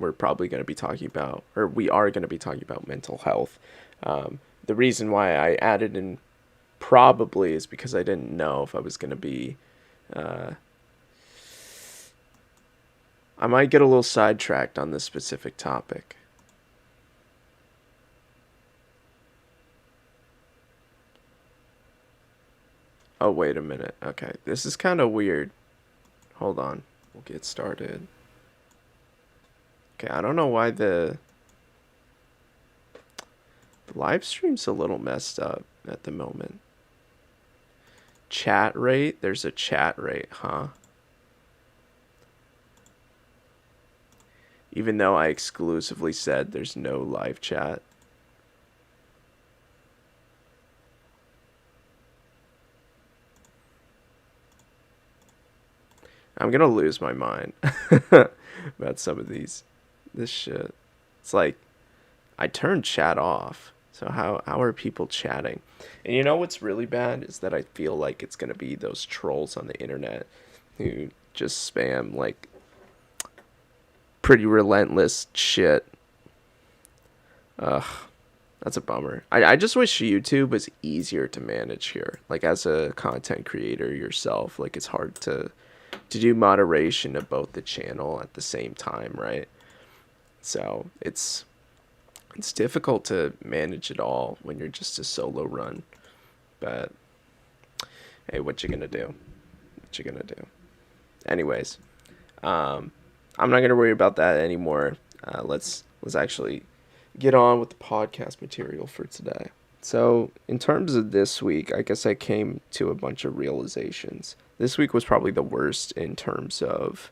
we're probably going to be talking about, or we are going to be talking about mental health. The reason why I added in probably is because I didn't know if I was going to be. I might get a little sidetracked on this specific topic. Oh, wait a minute. Okay, this is kind of weird. Hold on. We'll get started. Okay, I don't know why the live stream's a little messed up at the moment. Chat rate? There's a chat rate, huh? Even though I exclusively said there's no live chat. I'm gonna lose my mind about some of this shit. It's like I turned chat off. So how are people chatting? And you know what's really bad is that I feel like it's gonna be those trolls on the internet who just spam like pretty relentless shit. Ugh, that's a bummer. I just wish YouTube was easier to manage here. Like as a content creator yourself, like it's hard to do moderation of both the channel at the same time, right? So it's difficult to manage it all when you're just a solo run. But hey, what you gonna do? What you gonna do? Anyways, I'm not gonna worry about that anymore. Let's actually get on with the podcast material for today. So, in terms of this week, I guess I came to a bunch of realizations. This week was probably the worst in terms of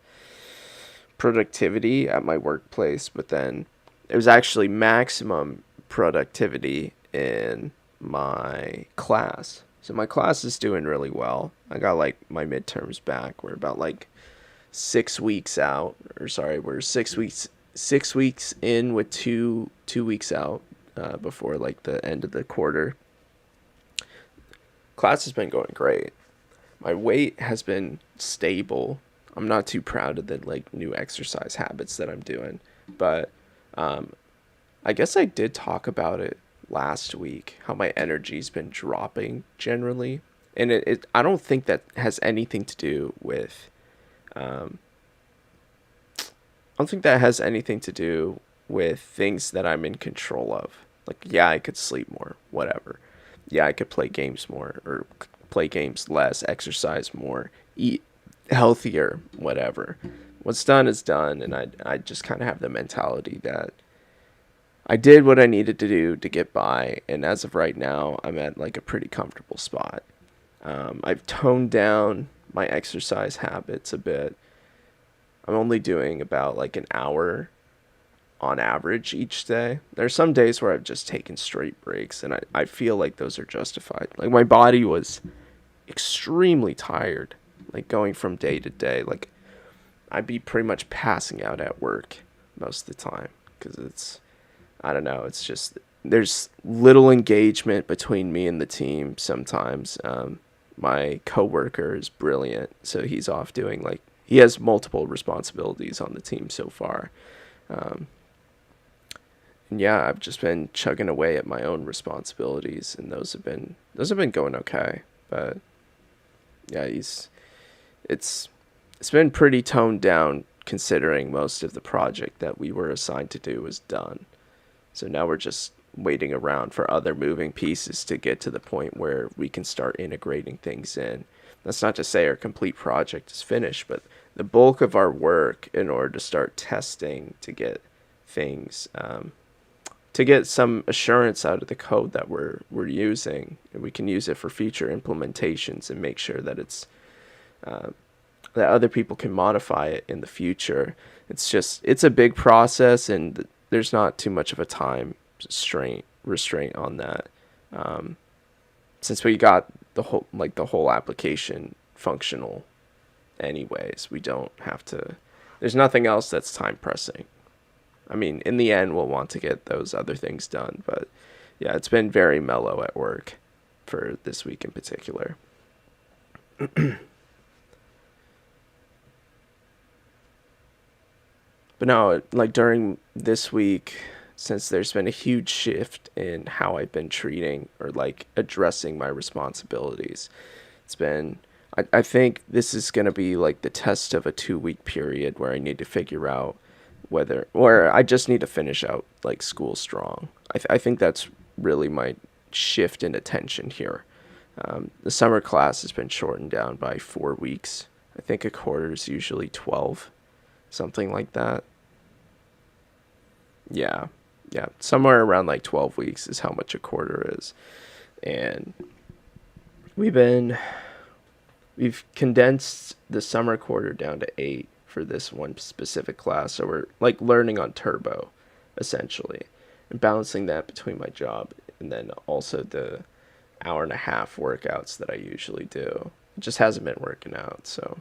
productivity at my workplace, but then it was actually maximum productivity in my class. So my class is doing really well. I got like my midterms back. We're about like 6 weeks out, or sorry, we're 6 weeks in with two weeks out before like the end of the quarter. Class has been going great. My weight has been stable. I'm not too proud of the like new exercise habits that I'm doing, but um, I guess I did talk about it last week. How my energy's been dropping generally, and it I don't think that has anything to do with. Um, I don't think that has anything to do with things that I'm in control of. Like, yeah, I could sleep more, whatever. Yeah, I could play games more or play games less, exercise more, eat healthier, whatever. What's done is done, and I just kind of have the mentality that I did what I needed to do to get by, and as of right now, I'm at like a pretty comfortable spot. I've toned down my exercise habits a bit. I'm only doing about like an hour on average each day. There's some days where I've just taken straight breaks, and I feel like those are justified. Like my body was extremely tired, like going from day to day. Like I'd be pretty much passing out at work most of the time because I don't know, it's just there's little engagement between me and the team sometimes. My coworker is brilliant, so he's off doing like he has multiple responsibilities on the team so far. Um, and yeah, I've just been chugging away at my own responsibilities, and those have been going okay. But yeah, it's it's been pretty toned down considering most of the project that we were assigned to do was done. So now we're just waiting around for other moving pieces to get to the point where we can start integrating things in. That's not to say our complete project is finished, but the bulk of our work in order to start testing to get things to get some assurance out of the code that we're using, and we can use it for future implementations and make sure that it's uh, that other people can modify it in the future. It's a big process, and there's not too much of a time restraint on that. Um, since we got the whole application functional, anyways, we don't have to. There's nothing else that's time pressing. I mean, in the end, we'll want to get those other things done, but yeah, it's been very mellow at work for this week in particular. But no, like during this week, since there's been a huge shift in how I've been treating or like addressing my responsibilities, it's been, I think this is going to be like the test of a 2 week period where I need to figure out whether, or I just need to finish out like school strong. I think that's really my shift in attention here. The summer class has been shortened down by 4 weeks. I think a quarter is usually 12, something like that. Yeah, yeah, somewhere around like 12 weeks is how much a quarter is. And we've been we've condensed the summer quarter down to 8 for this one specific class. So we're like learning on turbo, essentially, and balancing that between my job and then also the hour and a half workouts that I usually do. It just hasn't been working out. So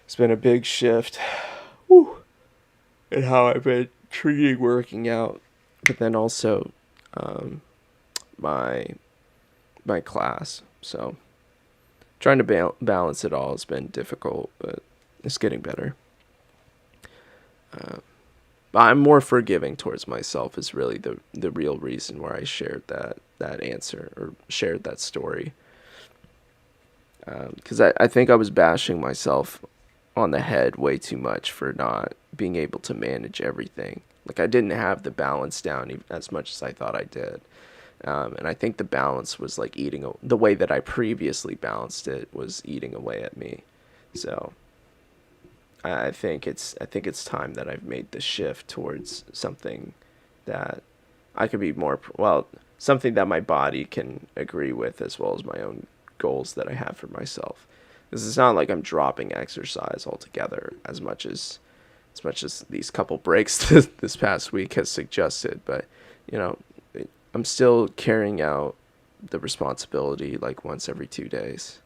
it's been a big shift whew, in how I've been treating working out, but then also um, my my class. So trying to balance it all has been difficult, but it's getting better. I'm more forgiving towards myself is really the real reason where I shared that answer or shared that story. Because I think I was bashing myself on the head way too much for not being able to manage everything. Like I didn't have the balance down as much as I thought I did. And I think the balance was like the way that I previously balanced it was eating away at me. So I think it's time that I've made the shift towards something that I could be more well, something that my body can agree with as well as my own goals that I have for myself. Because it's not like I'm dropping exercise altogether as much as these couple breaks this past week has suggested, but you know, I'm still carrying out the responsibility like once every 2 days,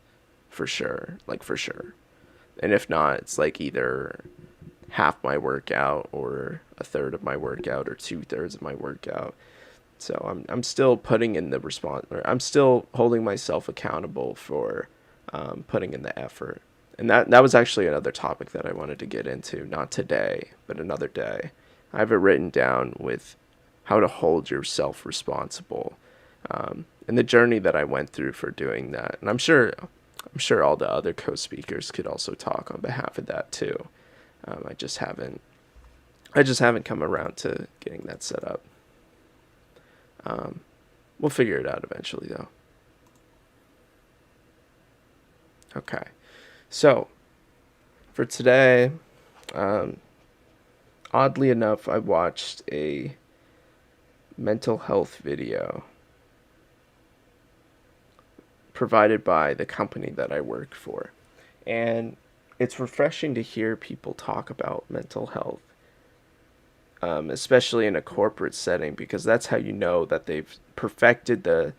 for sure, like for sure. And if not, it's like either half my workout or a third of my workout or 2/3 of my workout. So I'm still putting in the response, or I'm still holding myself accountable for putting in the effort. And that was actually another topic that I wanted to get into, not today, but another day. I have it written down with how to hold yourself responsible, and the journey that I went through for doing that. And I'm sure all the other co-speakers could also talk on behalf of that too. I just haven't come around to getting that set up. We'll figure it out eventually, though. Okay, so for today, um, oddly enough, I watched a mental health video provided by the company that I work for. And it's refreshing to hear people talk about mental health, especially in a corporate setting, because that's how you know that they've perfected the.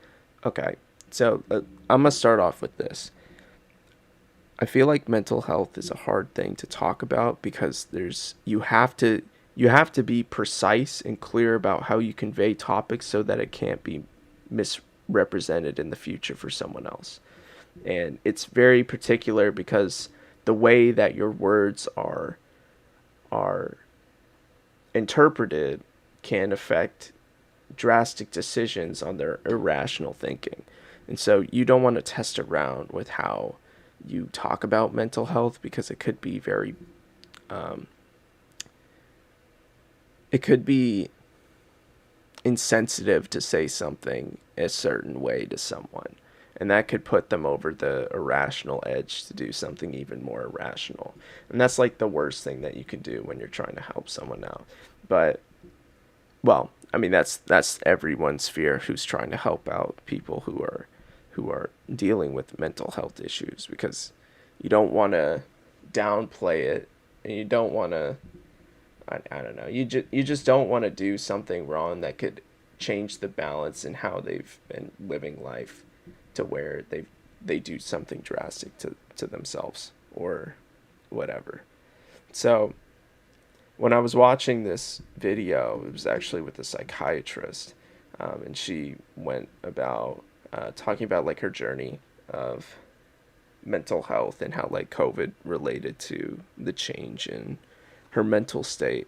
Okay, so I'm going to start off with this. I feel like mental health is a hard thing to talk about because you have to be precise and clear about how you convey topics so that it can't be misrepresented in the future for someone else. And it's very particular because the way that your words are interpreted can affect drastic decisions on their irrational thinking. And so you don't want to test around with how you talk about mental health because um, it could be insensitive to say something a certain way to someone. And that could put them over the irrational edge to do something even more irrational. And that's like the worst thing that you can do when you're trying to help someone out. But well, I mean that's everyone's fear who's trying to help out people who are dealing with mental health issues, because you don't want to downplay it, and you don't want to I don't know. You just don't want to do something wrong that could change the balance in how they've been living life to where they do something drastic to themselves or whatever. So when I was watching this video, it was actually with a psychiatrist, and she went about talking about like her journey of mental health and how like COVID related to the change in her mental state.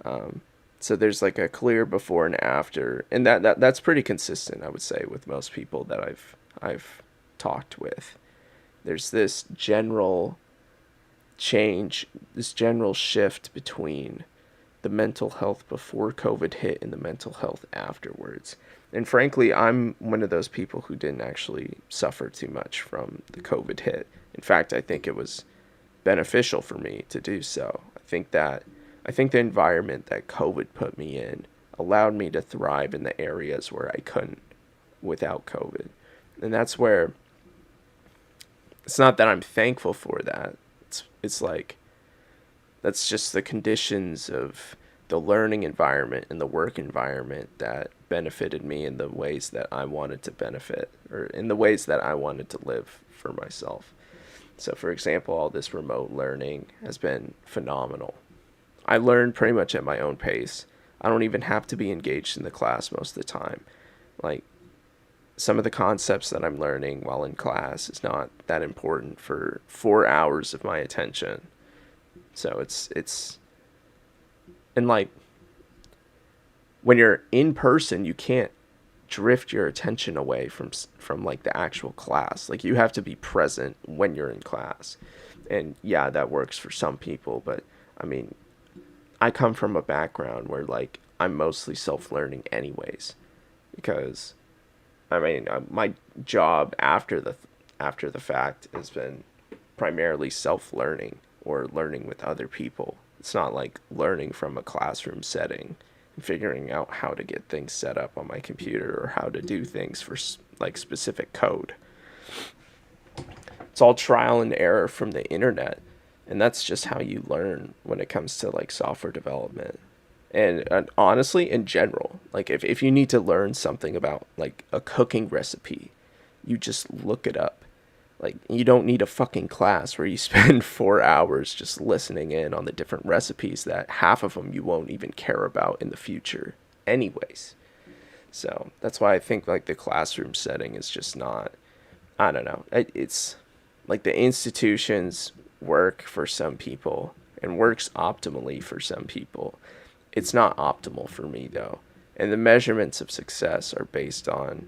Um, so there's like a clear before and after, and that's pretty consistent, I would say, with most people that I've talked with. There's this general change, this general shift between the mental health before COVID hit and the mental health afterwards. And frankly, I'm one of those people who didn't actually suffer too much from the COVID hit. In fact, I think it was beneficial for me to do so. I think the environment that COVID put me in allowed me to thrive in the areas where I couldn't without COVID. And that's where it's not that I'm thankful for that. It's like that's just the conditions of the learning environment and the work environment that benefited me in the ways that I wanted to benefit, or in the ways that I wanted to live for myself. So, for example, all this remote learning has been phenomenal. I learn pretty much at my own pace. I don't even have to be engaged in the class most of the time. Like, some of the concepts that I'm learning while in class is not that important for 4 hours of my attention. So it's and like when you're in person, you can't drift your attention away from like the actual class. Like you have to be present when you're in class. And yeah, that works for some people, but I mean, I come from a background where like I'm mostly self-learning anyways, because I mean, my job after the fact has been primarily self-learning or learning with other people. It's not like learning from a classroom setting and figuring out how to get things set up on my computer or how to do things for like specific code. It's all trial and error from the internet, and that's just how you learn when it comes to like software development. And honestly, in general, like if you need to learn something about like a cooking recipe, you just look it up. Like you don't need a fucking class where you spend 4 hours just listening in on the different recipes that half of them you won't even care about in the future anyways. So that's why I think like the classroom setting is just not, I don't know. It's like the institutions work for some people and works optimally for some people. It's not optimal for me though. And the measurements of success are based on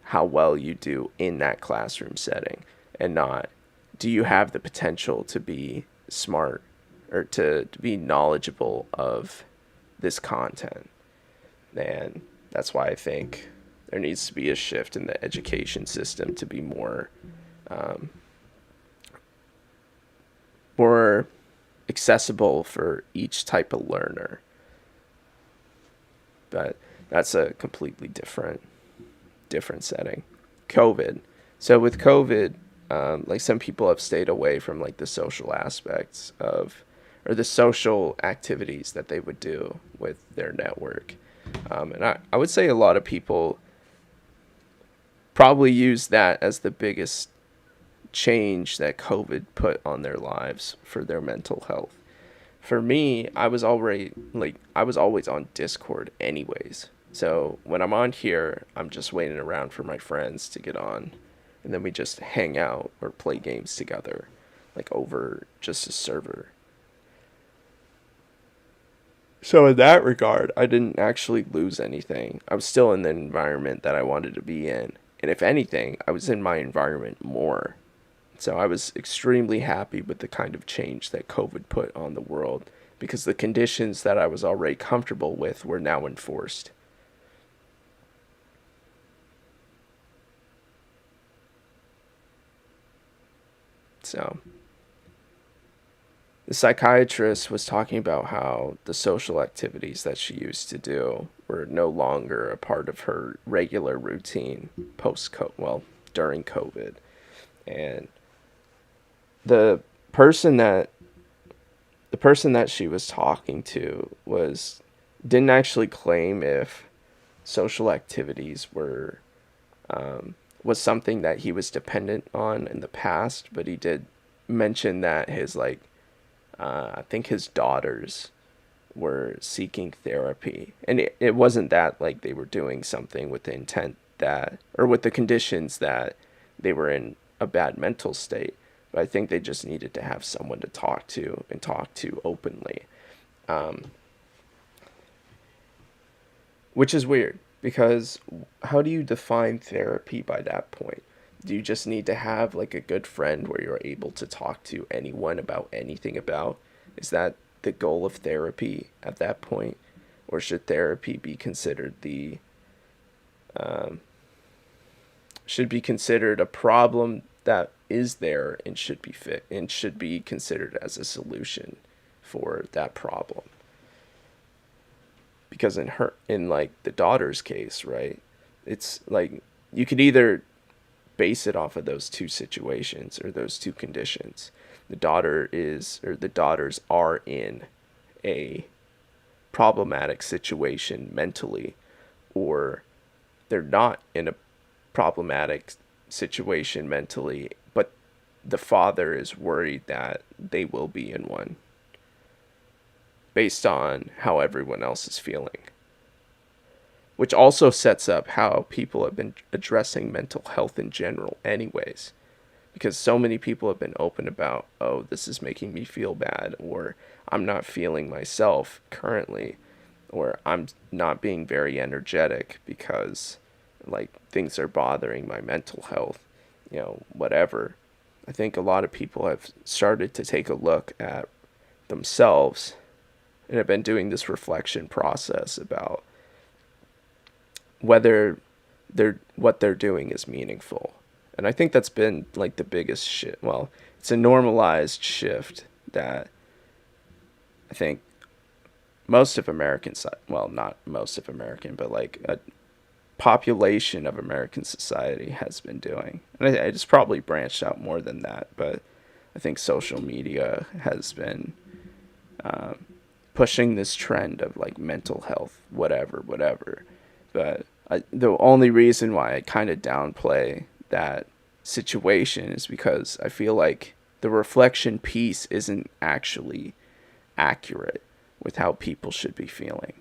how well you do in that classroom setting, and not do you have the potential to be smart or to be knowledgeable of this content. And that's why I think there needs to be a shift in the education system to be um, more accessible for each type of learner. But that's a completely different setting. COVID. So with COVID, like some people have stayed away from like the social aspects of, or the social activities that they would do with their network. And I would say a lot of people probably use that as the biggest change that COVID put on their lives for their mental health. For me, I was always on Discord anyways. So when I'm on here, I'm just waiting around for my friends to get on, and then we just hang out or play games together, like over just a server. So in that regard, I didn't actually lose anything. I was still in the environment that I wanted to be in. And if anything, I was in my environment more. So I was extremely happy with the kind of change that COVID put on the world, because the conditions that I was already comfortable with were now enforced. So the psychiatrist was talking about how the social activities that she used to do were no longer a part of her regular routine during COVID. And the person that the person that she was talking to was didn't actually claim if social activities were was something that he was dependent on in the past, but he did mention that his I think his daughters were seeking therapy, and it wasn't that like they were doing something with the intent that, or with the conditions that they were in a bad mental state, but I think they just needed to have someone to talk to and talk to openly. Which is weird because how do you define therapy by that point? Do you just need to have like a good friend where you're able to talk to anyone about anything about? Is that the goal of therapy at that point? Or should therapy be considered should be considered a problem that is there and should be fit and should be considered as a solution for that problem? Because in like the daughter's case, right, it's like you could either base it off of those two situations or those two conditions. The daughters are in a problematic situation mentally, or they're not in a problematic situation mentally, but the father is worried that they will be in one based on how everyone else is feeling. Which also sets up how people have been addressing mental health in general, anyways. Because so many people have been open about, oh, this is making me feel bad, or I'm not feeling myself currently, or I'm not being very energetic because like things are bothering my mental health, whatever. I think a lot of people have started to take a look at themselves and have been doing this reflection process about whether what they're doing is meaningful. And I think that's been like the biggest shift. Well, it's a normalized shift that I think most of Americans, well, not most of American, but like a population of American society has been doing. And it's probably branched out more than that, but I think social media has been pushing this trend of like mental health, whatever. But the only reason why I kind of downplay that situation is because I feel like the reflection piece isn't actually accurate with how people should be feeling.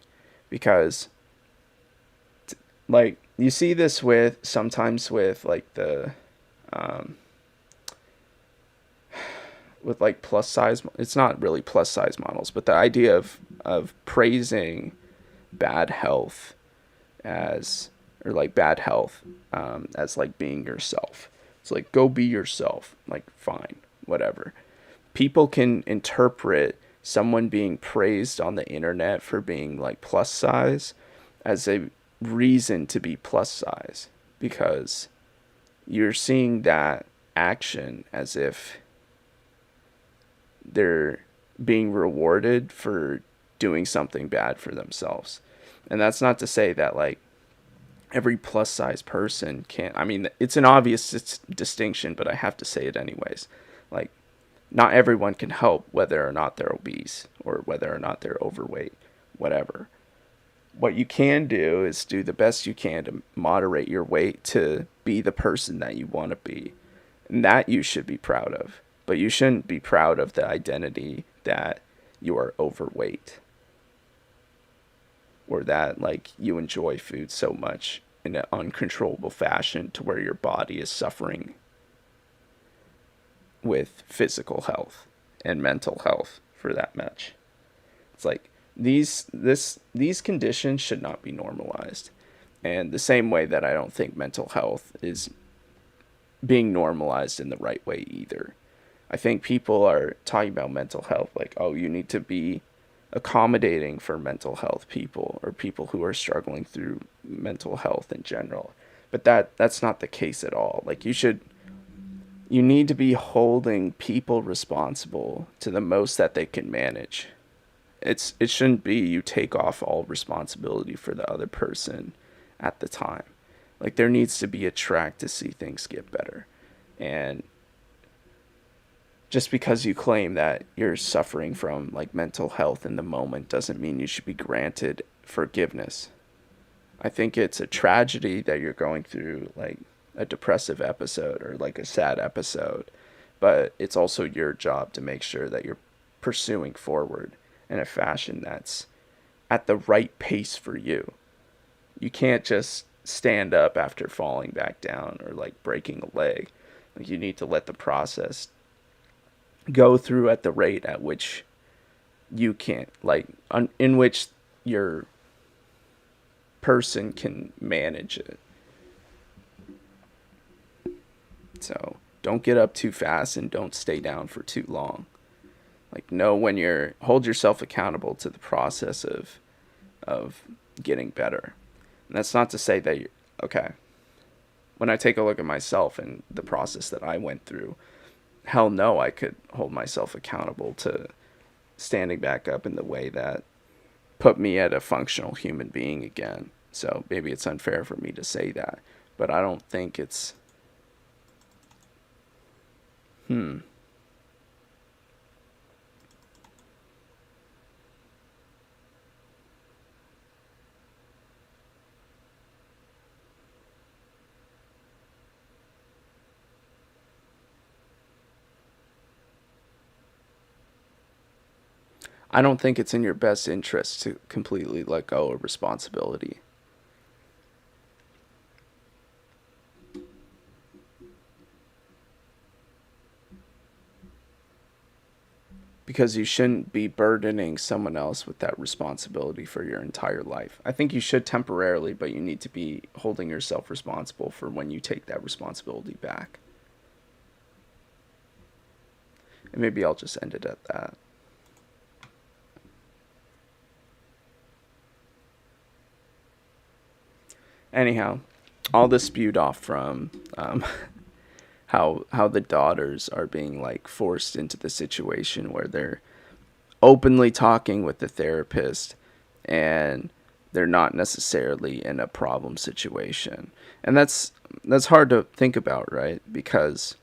Because like you see this sometimes with like the with like plus size, it's not really plus size models, but the idea of praising bad health as or like bad health as like being yourself. It's like, go be yourself, like fine, whatever. People can interpret someone being praised on the internet for being like plus size as a reason to be plus size, because you're seeing that action as if they're being rewarded for doing something bad for themselves. And that's not to say that like every plus size person can't. I mean, it's an obvious distinction, but I have to say it anyways. Like, not everyone can help whether or not they're obese or whether or not they're overweight, whatever. What you can do is do the best you can to moderate your weight to be the person that you want to be. And that you should be proud of. But you shouldn't be proud of the identity that you are overweight, or that like you enjoy food so much in an uncontrollable fashion to where your body is suffering with physical health and mental health for that much. It's like these conditions should not be normalized. And the same way that I don't think mental health is being normalized in the right way either. I think people are talking about mental health like, oh, you need to be accommodating for mental health people or people who are struggling through mental health in general. But that's not the case at all. Like you need to be holding people responsible to the most that they can manage. It shouldn't be you take off all responsibility for the other person at the time. Like there needs to be a track to see things get better. And just because you claim that you're suffering from like mental health in the moment doesn't mean you should be granted forgiveness. I think it's a tragedy that you're going through like a depressive episode or like a sad episode, but it's also your job to make sure that you're pursuing forward in a fashion that's at the right pace for you. You can't just stand up after falling back down or like breaking a leg. Like you need to let the process go through at the rate at which you can't, like, in which your person can manage it. So don't get up too fast and don't stay down for too long. Like, know when you're, hold yourself accountable to the process of getting better. And that's not to say that you're, okay, when I take a look at myself and the process that I went through, hell no, I could hold myself accountable to standing back up in the way that put me at a functional human being again. So maybe it's unfair for me to say that, but I don't think it's, I don't think it's in your best interest to completely let go of responsibility, because you shouldn't be burdening someone else with that responsibility for your entire life. I think you should temporarily, but you need to be holding yourself responsible for when you take that responsibility back. And maybe I'll just end it at that. Anyhow, all this spewed off from how the daughters are being, like, forced into the situation where they're openly talking with the therapist, and they're not necessarily in a problem situation. And that's hard to think about, right? Because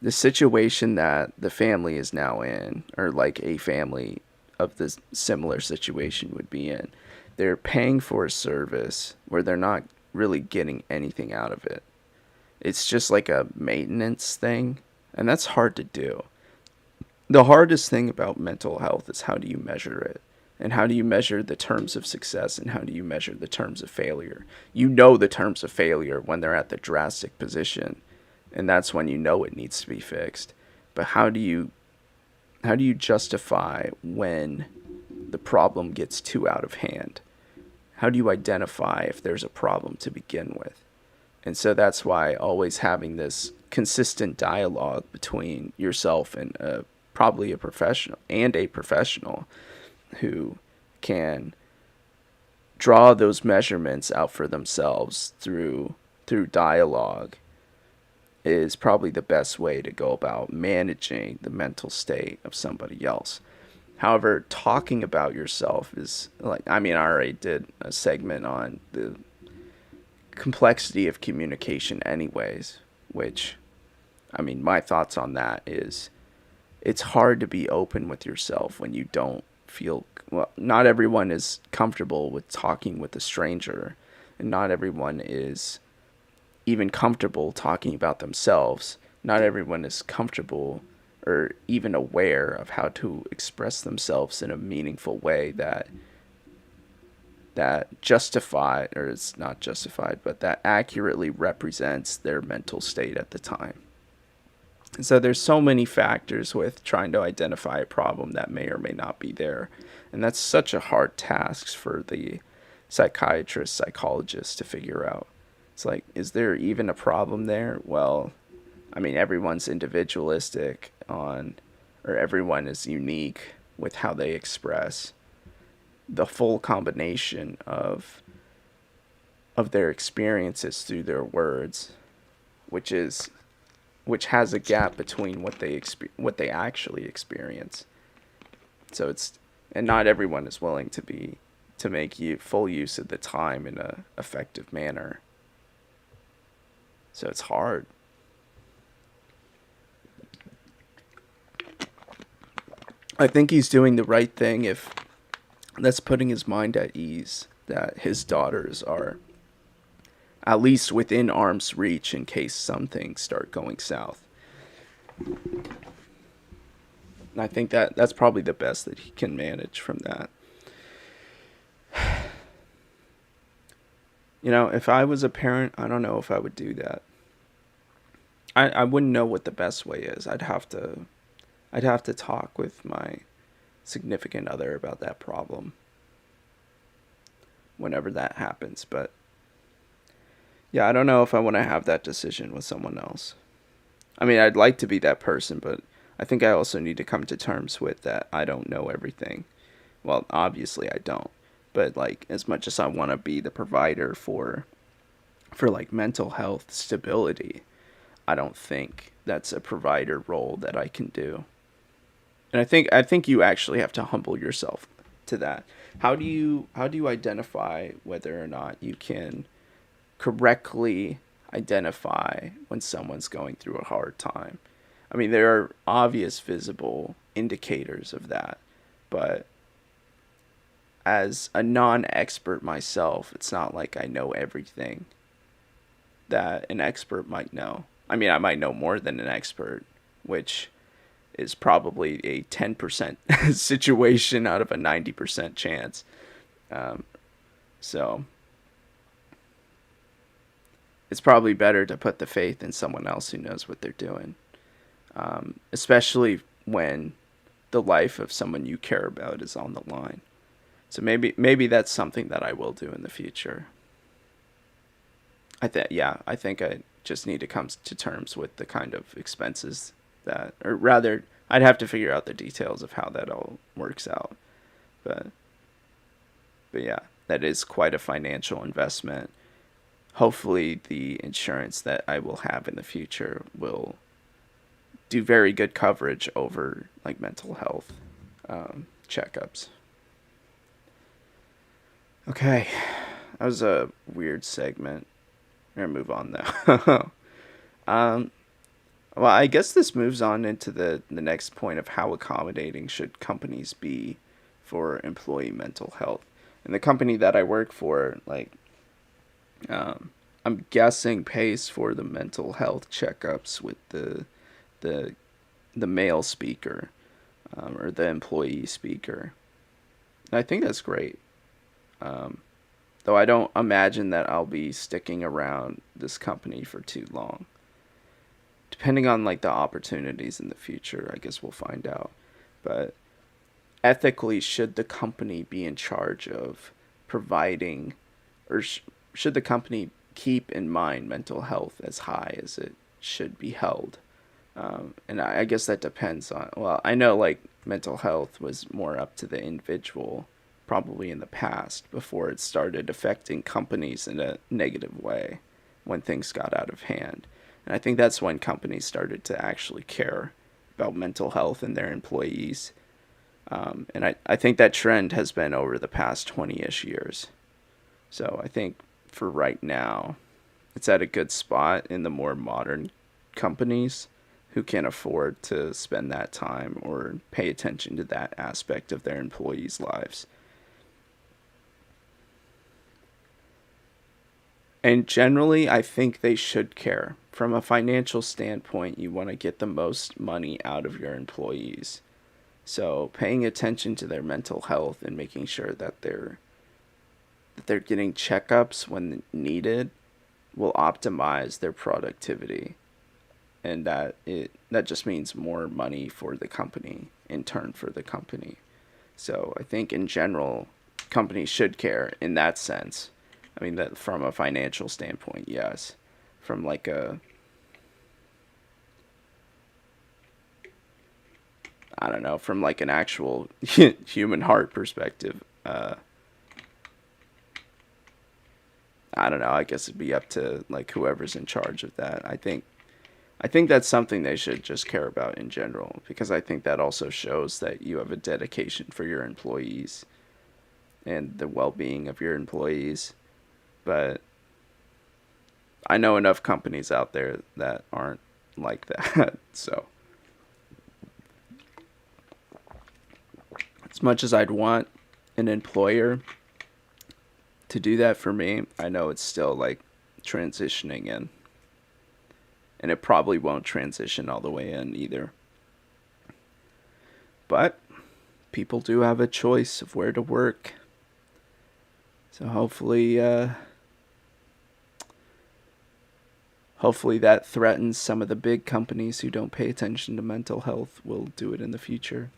the situation that the family is now in, or like a family of this similar situation would be in, they're paying for a service where they're not really getting anything out of it. It's just like a maintenance thing, and that's hard to do. The hardest thing about mental health is, how do you measure it? And how do you measure the terms of success, and how do you measure the terms of failure? You know the terms of failure when they're at the drastic position, and that's when you know it needs to be fixed. But how do you justify when the problem gets too out of hand? How do you identify if there's a problem to begin with? And so that's why always having this consistent dialogue between yourself and probably a professional who can draw those measurements out for themselves through dialogue is probably the best way to go about managing the mental state of somebody else. However, talking about yourself is, like, I mean, I already did a segment on the complexity of communication anyways, which, I mean, my thoughts on that is, it's hard to be open with yourself when you don't feel, well, not everyone is comfortable with talking with a stranger, and not everyone is even comfortable talking about themselves. Not everyone is comfortable or even aware of how to express themselves in a meaningful way that justified, or it's not justified, but that accurately represents their mental state at the time. And so there's so many factors with trying to identify a problem that may or may not be there. And that's such a hard task for the psychiatrist, psychologist to figure out. It's like, is there even a problem there? Well, I mean, everyone's individualistic or everyone is unique with how they express the full combination of their experiences through their words, which has a gap between what they actually experience. So and not everyone is willing to make full use of the time in a effective manner. So it's hard. I think he's doing the right thing if that's putting his mind at ease that his daughters are at least within arm's reach in case some things start going south. And I think that's probably the best that he can manage from that. If I was a parent, I don't know if I would do that. I wouldn't know what the best way is. I'd have to talk with my significant other about that problem whenever that happens. But yeah, I don't know if I want to have that decision with someone else. I mean, I'd like to be that person, but I think I also need to come to terms with that I don't know everything. Well, obviously I don't. But like as much as I want to be the provider for like mental health stability, I don't think that's a provider role that I can do. And I think you actually have to humble yourself to that. How do you identify whether or not you can correctly identify when someone's going through a hard time? I mean, there are obvious visible indicators of that, but as a non-expert myself, it's not like I know everything that an expert might know. I mean, I might know more than an expert, which is probably a 10% situation out of a 90% chance. Um, so it's probably better to put the faith in someone else who knows what they're doing, especially when the life of someone you care about is on the line. So maybe that's something that I will do in the future. I think I just need to come to terms with the kind of expenses that, or rather, I'd have to figure out the details of how that all works out. But but yeah, that is quite a financial investment. Hopefully, the insurance that I will have in the future will do very good coverage over like mental health checkups. Okay, that was a weird segment. We're gonna move on though. um, well, I guess this moves on into the next point of how accommodating should companies be for employee mental health. And the company that I work for, like, um, I'm guessing pays for the mental health checkups with the the male speaker, or the employee speaker. And I think that's great. Um, though I don't imagine that I'll be sticking around this company for too long. Depending on like the opportunities in the future, I guess we'll find out. But ethically, should the company be in charge of providing, or should the company keep in mind mental health as high as it should be held? And I guess that depends on, well, I know like mental health was more up to the individual probably in the past before it started affecting companies in a negative way when things got out of hand. And I think that's when companies started to actually care about mental health in their employees. And I think that trend has been over the past 20 ish years. So I think for right now, it's at a good spot in the more modern companies who can afford to spend that time or pay attention to that aspect of their employees' lives. And generally, I think they should care. From a financial standpoint, you want to get the most money out of your employees. So, paying attention to their mental health and making sure that they're getting checkups when needed will optimize their productivity, and that just means more money for the company in turn for the company. So I think in general, companies should care in that sense. I mean that from a financial standpoint, yes. From like a, I don't know, from like an actual human heart perspective, I don't know. I guess it'd be up to like whoever's in charge of that. I think that's something they should just care about in general, because I think that also shows that you have a dedication for your employees and the well-being of your employees. But I know enough companies out there that aren't like that. So as much as I'd want an employer to do that for me, I know it's still like transitioning in, and it probably won't transition all the way in either. But people do have a choice of where to work. So hopefully that threatens some of the big companies who don't pay attention to mental health will do it in the future.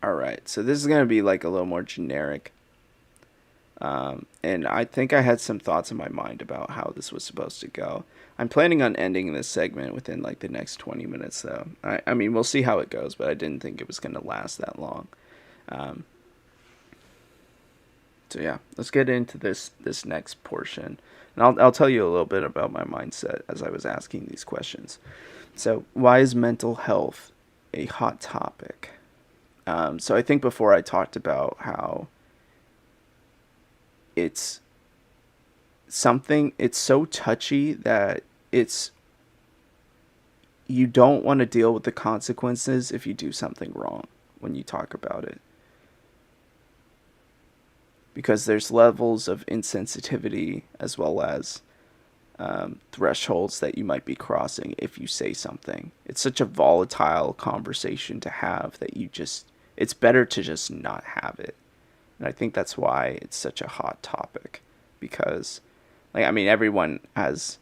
All right, so this is gonna be like a little more generic. And I think I had some thoughts in my mind about how this was supposed to go. I'm planning on ending this segment within like the next 20 minutes, though. I mean, we'll see how it goes, but I didn't think it was going to last that long. Um, so yeah, let's get into this next portion, and I'll tell you a little bit about my mindset as I was asking these questions. So, why is mental health a hot topic? So I think before I talked about how it's it's so touchy that it's you don't want to deal with the consequences if you do something wrong when you talk about it, because there's levels of insensitivity as well as thresholds that you might be crossing if you say something. It's such a volatile conversation to have that it's better to just not have it. And I think that's why it's such a hot topic, because like, I mean, everyone has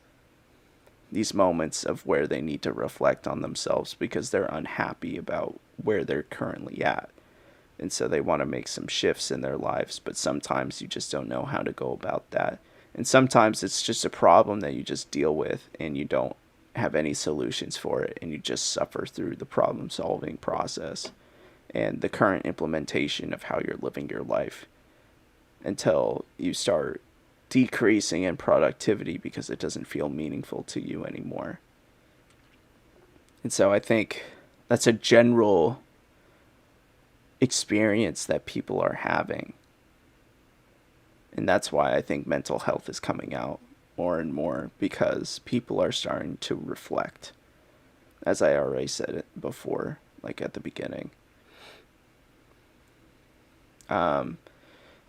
these moments of where they need to reflect on themselves because they're unhappy about where they're currently at. And so they want to make some shifts in their lives, but sometimes you just don't know how to go about that. And sometimes it's just a problem that you just deal with and you don't have any solutions for it, and you just suffer through the problem solving process and the current implementation of how you're living your life until you start decreasing in productivity because it doesn't feel meaningful to you anymore. And so I think that's a general experience that people are having. And that's why I think mental health is coming out more and more, because people are starting to reflect, as I already said it before, like at the beginning.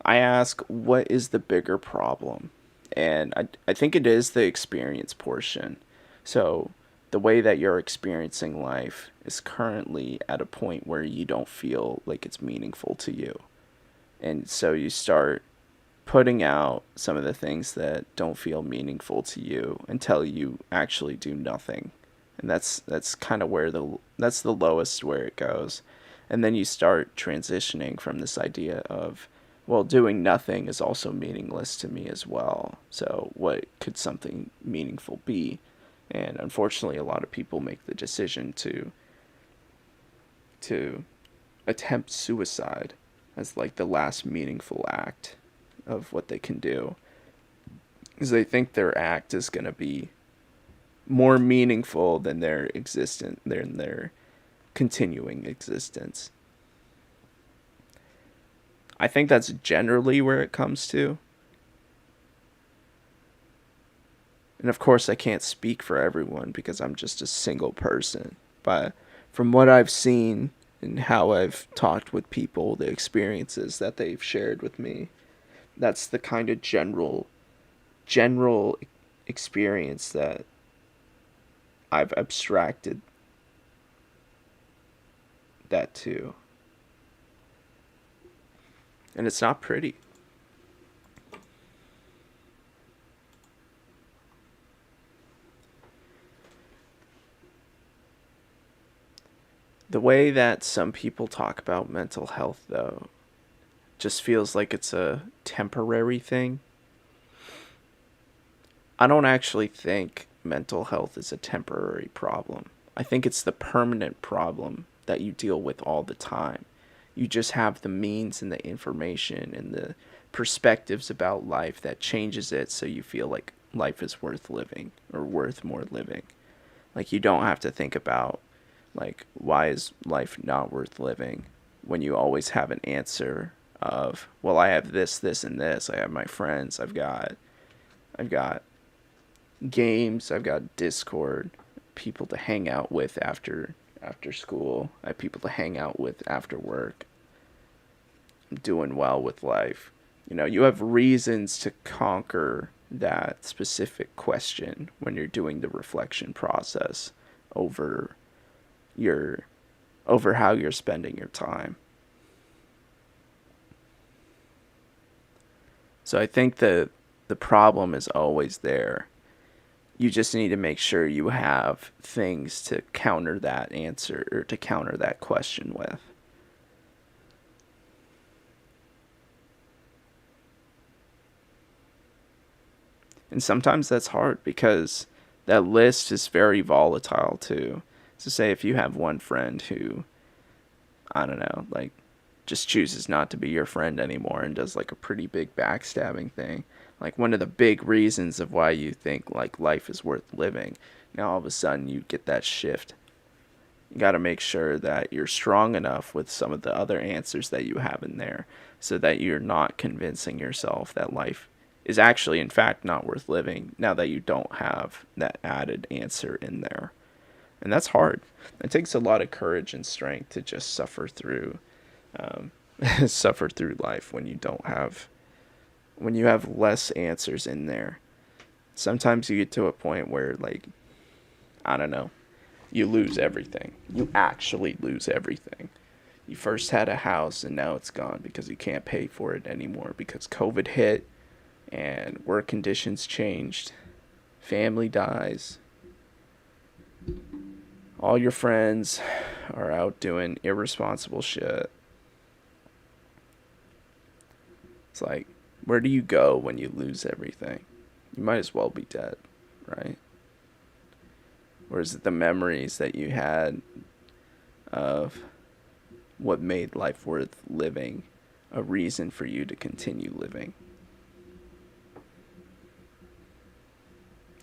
I ask, what is the bigger problem? And I think it is the experience portion. So the way that you're experiencing life is currently at a point where you don't feel like it's meaningful to you. And so you start putting out some of the things that don't feel meaningful to you until you actually do nothing. And that's kind of where that's the lowest where it goes. And then you start transitioning from this idea of, well, doing nothing is also meaningless to me as well. So what could something meaningful be? And unfortunately, a lot of people make the decision to attempt suicide as like the last meaningful act of what they can do, because they think their act is going to be more meaningful than their continuing existence. I think that's generally where it comes to. And of course, I can't speak for everyone because I'm just a single person. But from what I've seen and how I've talked with people, the experiences that they've shared with me, that's the kind of general experience that I've abstracted that to. And it's not pretty. The way that some people talk about mental health, though, just feels like it's a temporary thing. I don't actually think mental health is a temporary problem. I think it's the permanent problem that you deal with all the time. You just have the means and the information and the perspectives about life that changes it so you feel like life is worth living or worth more living. Like, you don't have to think about, like, why is life not worth living, when you always have an answer of, well, I have this and this. I have my friends. I've got games. I've got Discord, people to hang out with after school. I have people to hang out with after work. I'm doing well with life. You have reasons to conquer that specific question when you're doing the reflection process over your over how you're spending your time. So I think the problem is always there. You just need to make sure you have things to counter that answer or to counter that question with. And sometimes that's hard because that list is very volatile too. So say if you have one friend who, I don't know, like just chooses not to be your friend anymore and does like a pretty big backstabbing thing. Like one of the big reasons of why you think like life is worth living. Now all of a sudden you get that shift. You got to make sure that you're strong enough with some of the other answers that you have in there so that you're not convincing yourself that life is actually in fact not worth living now that you don't have that added answer in there. And that's hard. It takes a lot of courage and strength to just suffer through um, suffer through life when you have less answers in there. Sometimes you get to a point where like I don't know, you lose everything. You actually lose everything. You first had a house and now it's gone because you can't pay for it anymore because COVID hit and work conditions changed. Family dies. All your friends are out doing irresponsible shit. It's like, where do you go when you lose everything? You might as well be dead, right? Or is it the memories that you had of what made life worth living a reason for you to continue living?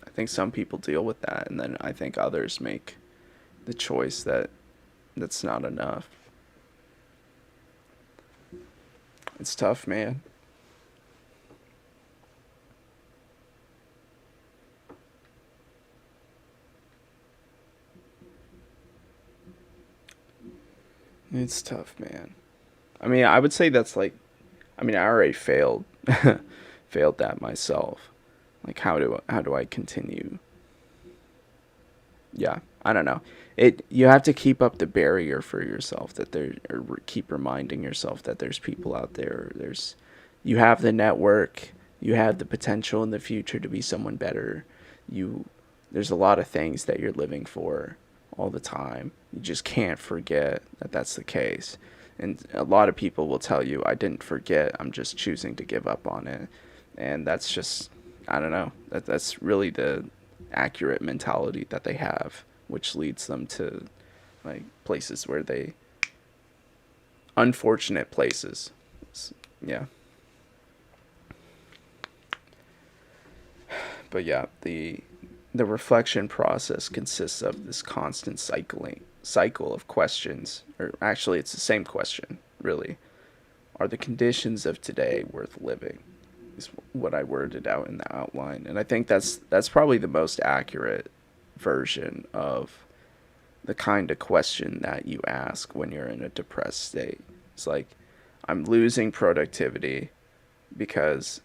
I think some people deal with that, and then I think others make the choice that that's not enough. It's tough, man. It's tough, man. I mean, I would say that's like, I mean, I already failed, failed that myself. Like, how do I continue? Yeah, I don't know. It you have to keep up the barrier for yourself that there, or keep reminding yourself that there's people out there. You have the network, you have the potential in the future to be someone better. You, there's a lot of things that you're living for all the time. You just can't forget that that's the case. And a lot of people will tell you, I didn't forget, I'm just choosing to give up on it. And that's just, I don't know, that's really the accurate mentality that they have, which leads them to like places where they, unfortunate places. Yeah. But yeah, the reflection process consists of this constant cycle of questions, or actually it's the same question, really. Are the conditions of today worth living? Is what I worded out in the outline. And I think that's probably the most accurate version of the kind of question that you ask when you're in a depressed state. It's like, I'm losing productivity because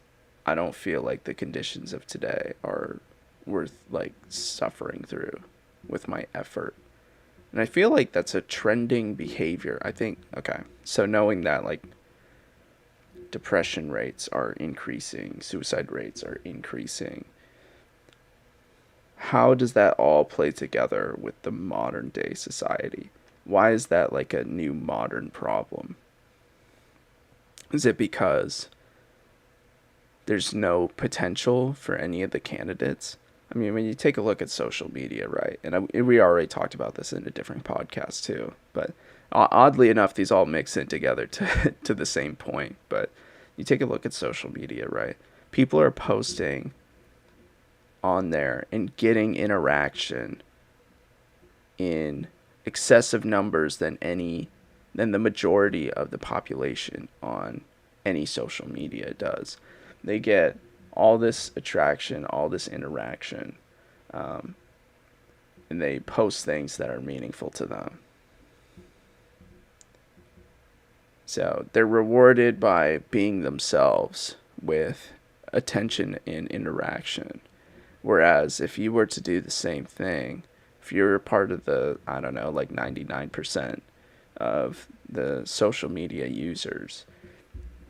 I don't feel like the conditions of today are worth like suffering through with my effort. And I feel like that's a trending behavior. I think, okay, so knowing that like depression rates are increasing, suicide rates are increasing, how does that all play together with the modern day society? Why is that like a new modern problem? Is it because there's no potential for any of the candidates? I mean, when you take a look at social media, right? And we already talked about this in a different podcast too, but oddly enough, these all mix in together to to the same point. But you take a look at social media, right? People are posting on there and getting interaction in excessive numbers than the majority of the population on any social media does. They get all this attraction, all this interaction, um, and they post things that are meaningful to them. So they're rewarded by being themselves with attention and interaction. Whereas if you were to do the same thing, if you're part of the, I don't know, like 99% of the social media users,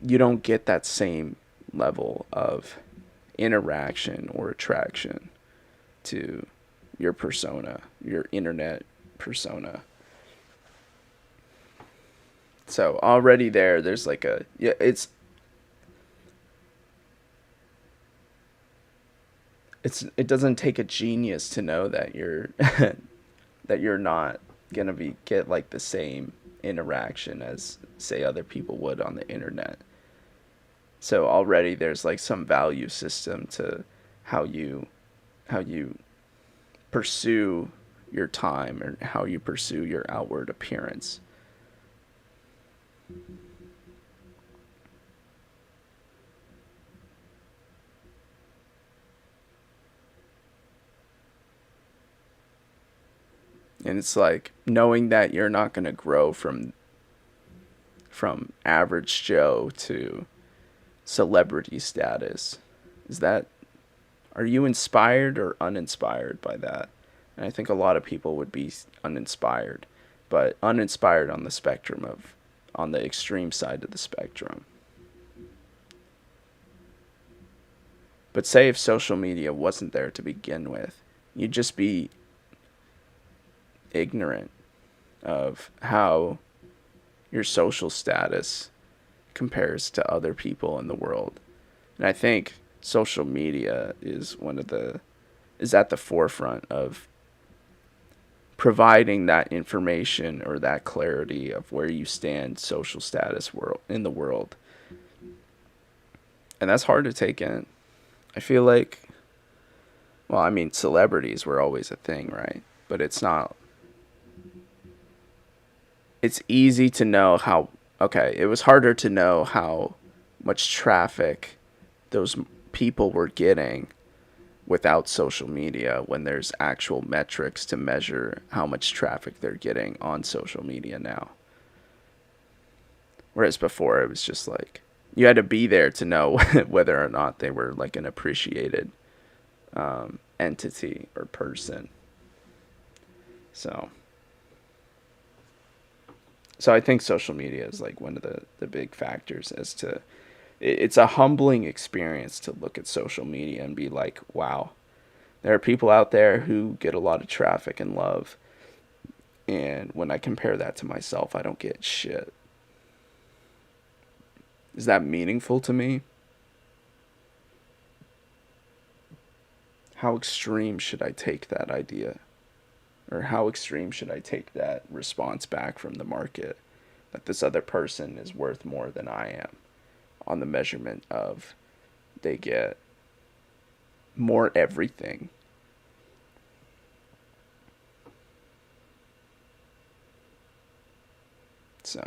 you don't get that same level of interaction or attraction to your persona, your internet persona. So already there's like a, yeah, it's it doesn't take a genius to know that you're that you're not gonna be get like the same interaction as say other people would on the internet. So already there's like some value system to how you how you pursue your time or how you pursue your outward appearance. And it's like knowing that you're not going to grow from average Joe to celebrity status. Is that Are you inspired or uninspired by that? And I think a lot of people would be uninspired, but uninspired on the spectrum of on the extreme side of the spectrum. But say if social media wasn't there to begin with, you'd just be ignorant of how your social status compares to other people in the world. And I think social media is at the forefront of providing that information or that clarity of where you stand social status world in the world. And that's hard to take in. I feel like, well, I mean, celebrities were always a thing, right? But it's not. It's easy to know how. Okay, it was harder to know how much traffic those people were getting without social media when there's actual metrics to measure how much traffic they're getting on social media now. Whereas before it was just like you had to be there to know whether or not they were like an appreciated entity or person. So, so I think social media is like one of the big factors as to it's a humbling experience to look at social media and be like, wow, there are people out there who get a lot of traffic and love. And when I compare that to myself, I don't get shit. Is that meaningful to me? How extreme should I take that idea? Or how extreme should I take that response back from the market that this other person is worth more than I am on the measurement of they get more everything? So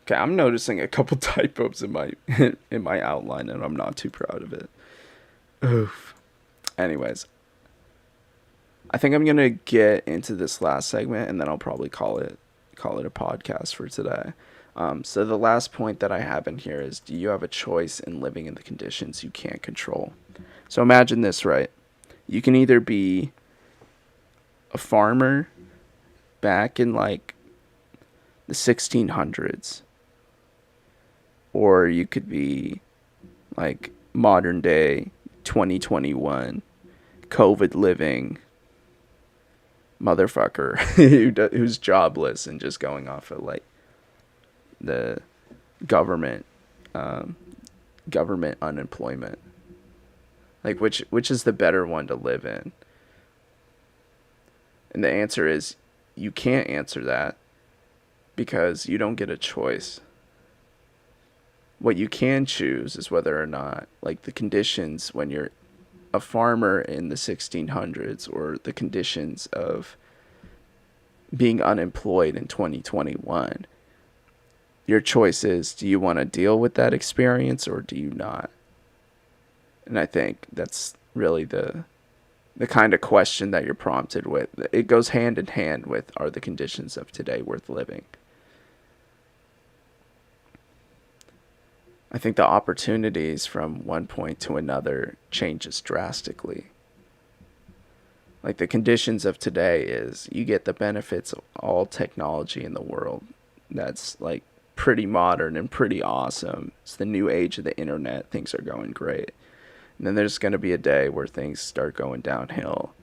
okay, I'm noticing a couple typos in my in my outline, and I'm not too proud of it. Oof. Anyways, I think I'm gonna get into this last segment, and then I'll probably call it a podcast for today. So the last point that I have in here is: do you have a choice in living in the conditions you can't control? So imagine this, right? You can either be a farmer back in like the 1600s, or you could be like modern day 2021 COVID living motherfucker who's jobless and just going off of like the government um, government unemployment. Like which is the better one to live in? And the answer is you can't answer that because you don't get a choice. What you can choose is whether or not like the conditions when you're a farmer in the 1600s or the conditions of being unemployed in 2021. Your choice is, do you want to deal with that experience or do you not? And I think that's really the kind of question that you're prompted with. It goes hand in hand with, are the conditions of today worth living? I think the opportunities from one point to another changes drastically. Like the conditions of today is you get the benefits of all technology in the world. That's like pretty modern and pretty awesome. It's the new age of the internet. Things are going great. And then there's going to be a day where things start going downhill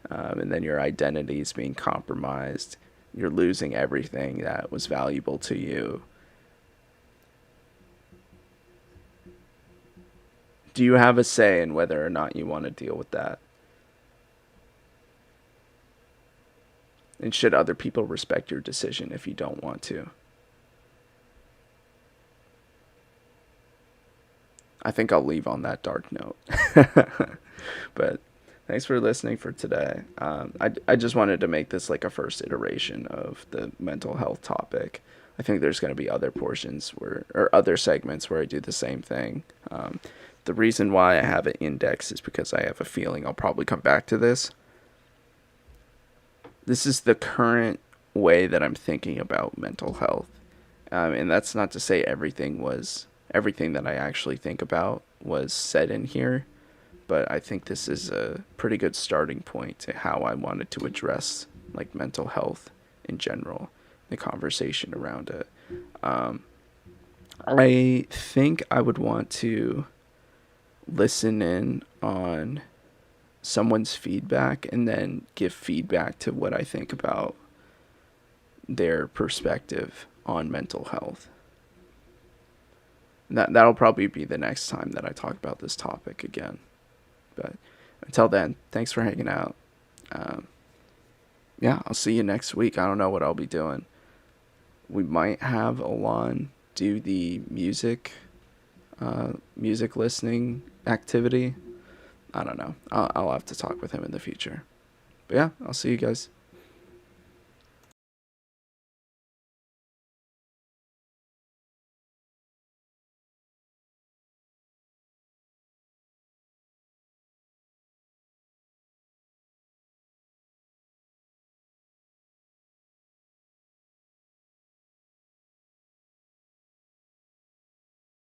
and then your identity is being compromised. You're losing everything that was valuable to you. Do you have a say in whether or not you want to deal with that? And should other people respect your decision if you don't want to? I think I'll leave on that dark note. But thanks for listening for today. I just wanted to make this like a first iteration of the mental health topic. I think there's going to be other portions where, or other segments where I do the same thing. The reason why I have it indexed is because I have a feeling I'll probably come back to this. This is the current way that I'm thinking about mental health. And that's not to say everything that I actually think about was said in here, but I think this is a pretty good starting point to how I wanted to address like mental health in general, the conversation around it. I think I would want to listen in on someone's feedback and then give feedback to what I think about their perspective on mental health. That'll probably be the next time that I talk about this topic again. But until then, thanks for hanging out. Um, yeah, I'll see you next week. I don't know what I'll be doing. We might have Alon do the music listening activity. I don't know. I'll have to talk with him in the future. But yeah, I'll see you guys.